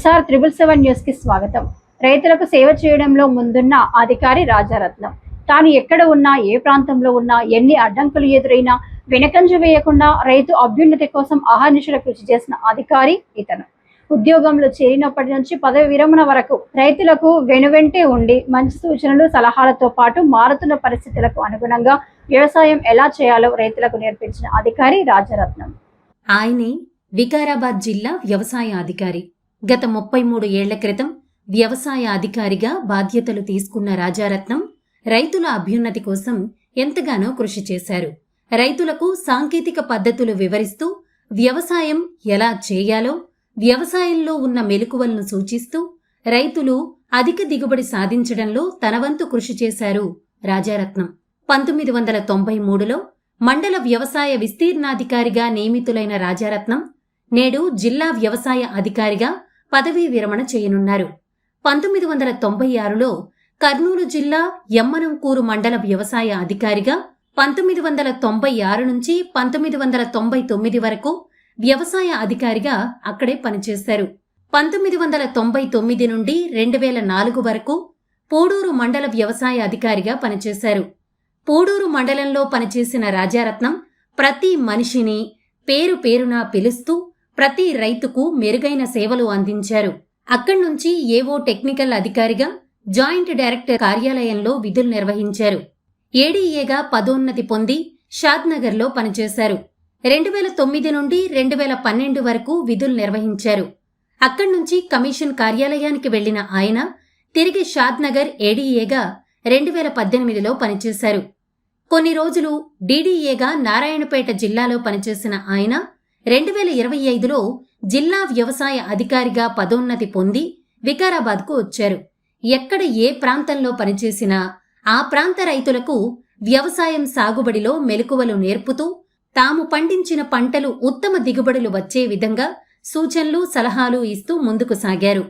SR777 news కి స్వాగతం. రైతులకు సేవ చేయడంలో ముందున్న అధికారి రాజారత్నం. తాను ఎక్కడ ఉన్నా, ఏ ప్రాంతంలో ఉన్నా, ఎన్ని అడ్డంకులు ఎదురైనా వెనకంజ వేయకుండా రైతు అభ్యున్నతి కోసం అహర్నిశలు కృషి చేసిన అధికారి ఇతను. ఉద్యోగంలో చేరినప్పటి నుంచి పదవి విరమణ వరకు రైతులకు వెనువెంటే ఉండి మంచి సూచనలు, సలహాలతో పాటు మారుతున్న పరిస్థితులకు అనుగుణంగా వ్యవసాయం ఎలా చేయాలో రైతులకు నేర్పించిన అధికారి రాజారత్నం. ఆయనే వికారాబాద్ జిల్లా వ్యవసాయ అధికారి. గత 33 ఏళ్ల క్రితం వ్యవసాయ అధికారిగా బాధ్యతలు తీసుకున్న రాజారత్నం రైతుల అభ్యున్నతి కోసం ఎంతగానో కృషి చేశారు. రైతులకు సాంకేతిక పద్ధతులు వివరిస్తూ, వ్యవసాయం ఎలా చేయాలో, వ్యవసాయంలో ఉన్న మెలకువలను సూచిస్తూ రైతులు అధిక దిగుబడి సాధించడంలో తన వంతు కృషి చేశారు రాజారత్నం. 1993లో మండల వ్యవసాయ విస్తీర్ణాధికారిగా నియమితులైన రాజారత్నం నేడు జిల్లా వ్యవసాయ అధికారిగా పదవీ విరమణ చేయనున్నారు. 1996లో కర్నూలు జిల్లా యమ్మనంకూరు మండల వ్యవసాయ అధికారిగా, 1996 నుంచి 1999 వరకు వ్యవసాయ అధికారిగా అక్కడే పనిచేశారు. 1999 నుండి 2004 వరకు పూడూరు మండల వ్యవసాయ అధికారిగా పనిచేశారు. పూడూరు మండలంలో పనిచేసిన రాజారత్నం ప్రతి మనిషిని పేరు పేరునా పిలుస్తూ ప్రతి రైతుకు మెరుగైన సేవలు అందించారు. అక్కడి నుంచి ఏవో టెక్నికల్ అధికారిగా, జాయింట్ డైరెక్టర్ కార్యాలయంలో విధులు నిర్వహించారు. ఏడీఏగా పదోన్నతి పొంది షాద్నగర్లో పనిచేశారు. 2009 నుండి 2012 వరకు విధులు నిర్వహించారు. అక్కడి నుంచి కమిషన్ కార్యాలయానికి వెళ్లిన ఆయన తిరిగి షాద్నగర్ ఏడీఏగా 2018లో పనిచేశారు. కొన్ని రోజులు డీడీఏగా నారాయణపేట జిల్లాలో పనిచేసిన ఆయన 2025లో జిల్లా వ్యవసాయ అధికారిగా పదోన్నతి పొంది వికారాబాద్కు వచ్చారు. ఎక్కడ ఏ ప్రాంతంలో పనిచేసినా ఆ ప్రాంత రైతులకు వ్యవసాయం సాగుబడిలో మెలకువలు నేర్పుతూ, తాము పండించిన పంటలు ఉత్తమ దిగుబడులు వచ్చే విధంగా సూచనలు, సలహాలు ఇస్తూ ముందుకు సాగారు.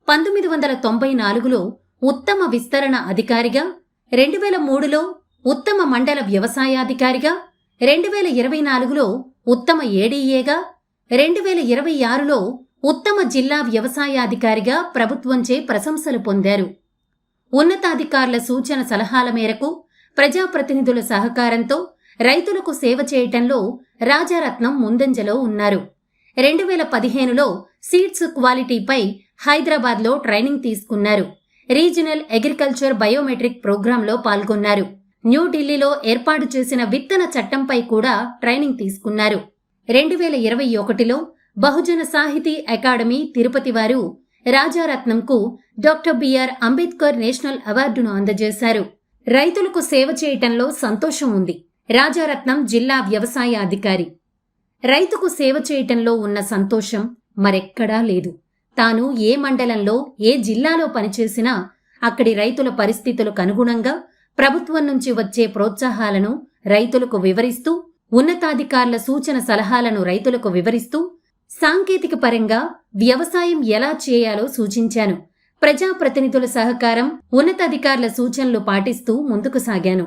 1994లో ఉత్తమ విస్తరణ అధికారిగా, 2003లో ఉత్తమ మండల వ్యవసాయాధికారిగా, 2024లో ఉత్తమ ఏడీఏగా, 2026లో ఉత్తమ జిల్లా వ్యవసాయాధికారిగా ప్రభుత్వంచే ప్రశంసలు పొందారు. ఉన్నతాధికారుల సూచన సలహాల మేరకు, ప్రజాప్రతినిధుల సహకారంతో రైతులకు సేవ చేయటంలో రాజారత్నం ముందంజలో ఉన్నారు. 2015లో సీడ్స్ క్వాలిటీపై హైదరాబాద్లో ట్రైనింగ్ తీసుకున్నారు. రీజనల్ అగ్రికల్చర్ బయోమెట్రిక్ ప్రోగ్రాంలో పాల్గొన్నారు. న్యూఢిల్లీలో ఏర్పాటు చేసిన విత్తన చట్టంపై కూడా ట్రైనింగ్ తీసుకున్నారు. 2021లో బహుజన సాహితీ అకాడమీ తిరుపతి వారు రాజారత్నంకు డాక్టర్ బిఆర్ అంబేద్కర్ నేషనల్ అవార్డును అందజేశారు. రైతులకు సేవ చేయటంలో సంతోషం ఉంది. రాజారత్నం జిల్లా వ్యవసాయ అధికారి. రైతుకు సేవ చేయటంలో ఉన్న సంతోషం మరెక్కడా లేదు. తాను ఏ మండలంలో, ఏ జిల్లాలో పనిచేసినా అక్కడి రైతుల పరిస్థితులకు అనుగుణంగా ప్రభుత్వం నుంచి వచ్చే ప్రోత్సాహాలను రైతులకు వివరిస్తూ, ఉన్నతాధికారుల సూచన సలహాలను రైతులకు వివరిస్తూ, సాంకేతిక పరంగా వ్యవసాయం ఎలా చేయాలో సూచించాను. ప్రజాప్రతినిధుల సహకారం, ఉన్నతాధికారుల సూచనలు పాటిస్తూ ముందుకు సాగాను.